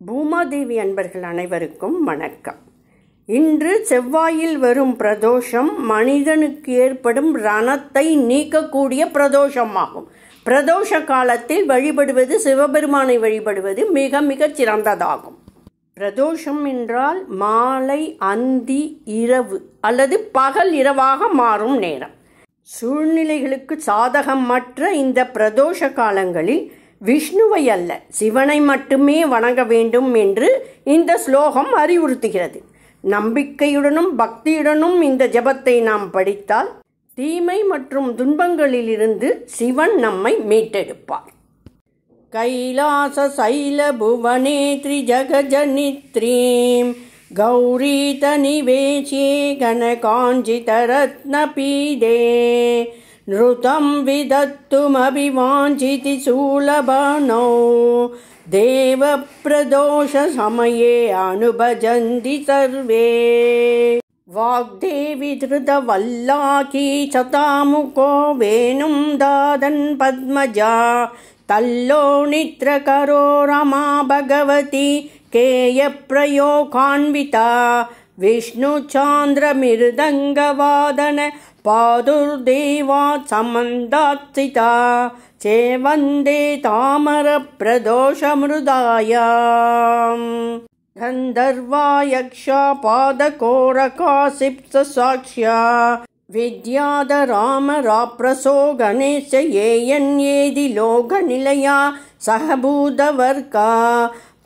பூமாதேவி அன்பர்கள் அனைவருக்கும் வணக்கம். இன்று செவ்வாயில் வரும் பிரதோஷம் மனிதனுக்கு ஏற்படும் ரணத்தை நீக்கக்கூடிய பிரதோஷமாகும். பிரதோஷ காலத்தில் வழிபடுவது, சிவபெருமானை வழிபடுவது மிக மிக சிறந்ததாகும். பிரதோஷம் என்றால் மாலை, அந்தி, இரவு அல்லது பகல் இரவாக மாறும் நேரம். சூழ்நிலைகளுக்கு சாதகமற்ற இந்த பிரதோஷ காலங்களில் விஷ்ணுவை அல்ல, சிவனை மட்டுமே வணங்க வேண்டும் என்று இந்த ஸ்லோகம் அறிவுறுத்துகிறது. நம்பிக்கையுடனும் பக்தியுடனும் இந்த ஜபத்தை நாம் படித்தால் தீமை மற்றும் துன்பங்களிலிருந்து சிவன் நம்மை மீட்டெடுப்பார். கைலாச சைல புவனே த்ரிஜகஜனித்ரீம் கௌரீத நிவேசே கனகாஞ்சித ரத்னபீடே நிருதம் விதத்துமபிவாஞ்சிதி சூலபனோ தேவ பிரதோஷ சமயே அனுபஜந்தி சர்வே. வாக்தேவி திருதவல்லாகி சதாமுகோ வேணும் தாதன் பத்மஜா தல்லோ நித்ரகரோ ரமா பகவதி கேய பிரயோகான்விதா விஷ்ணு சாந்திர மிருதங்கவாதன பாதுர்தேவாத் சமந்தாத்சிதா சேவந்தே தாமர பிரதோஷமிருதாயாம் கந்தர்வா யக்ஷா பாதகோரகா சிப்ச சாக்ஷ்யா வித்யாத ராம ராப்ரசோ கணேச ஏயன்யேதி லோக நிலையா சஹபூதவர்கா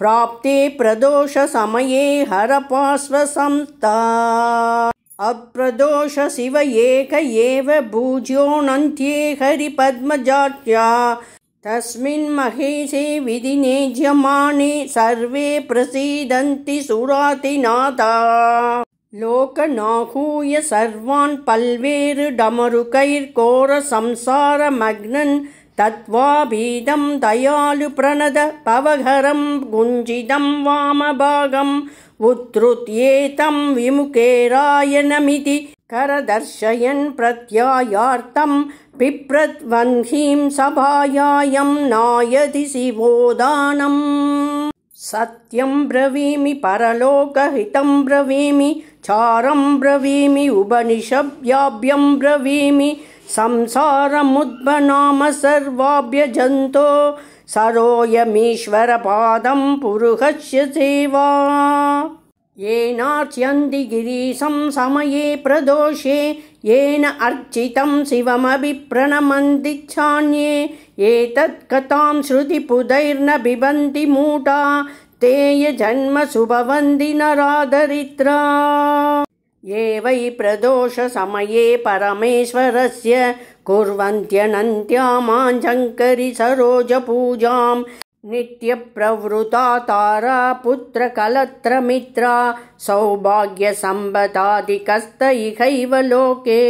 प्राप्ते प्रदोष समये हरपास्व संस्था अप्रदोष शिव एक एव भूज्योऽनन्त्ये हरिपद्मजात्या तस्मिन् महेशे विधिनेज्यमाने सर्वे प्रसीदन्ति सुरातिनाथा लोकनाहूय सर्वान् पल्वेरु डमरुकैर्घोर संसारमग्नन् तत्त्वाभीदं दयालु प्रणद पवघरं गुञ्जितं वामभागं उत्थृत्येतं विमुखेरायनमिति करदर्शयन् प्रत्यायार्तं पिप्रद्वह्निं सभायायं नायति शिवोदानम् सत्यं ब्रवीमि परलोकहितं ब्रवीमि चारं ब्रवीमि उपनिषद्व्याभ्यं ब्रवीमि संसारमुद्भनाम सर्वाभ्यजन्तो सरोयमीश्वरपादं पुरुहस्य सेवा येनार्च्यन्ति गिरीशं समये प्रदोषे येन अर्चितं शिवमपि प्रणमन्ति चान्ये एतत् कथां श्रुतिपुदैर्न बिबन्ति मूढा ते जन्मसु भवन्ति नरादरिद्रा ये वै प्रदोष समये परमेश्वरस्य कुर्वन्त्यनन्त्या माञ्जङ्करि सरोजपूजां नित्यप्रवृता तारा पुत्रकलत्रमित्रा सौभाग्यसम्पदादिकस्त इहैव लोके.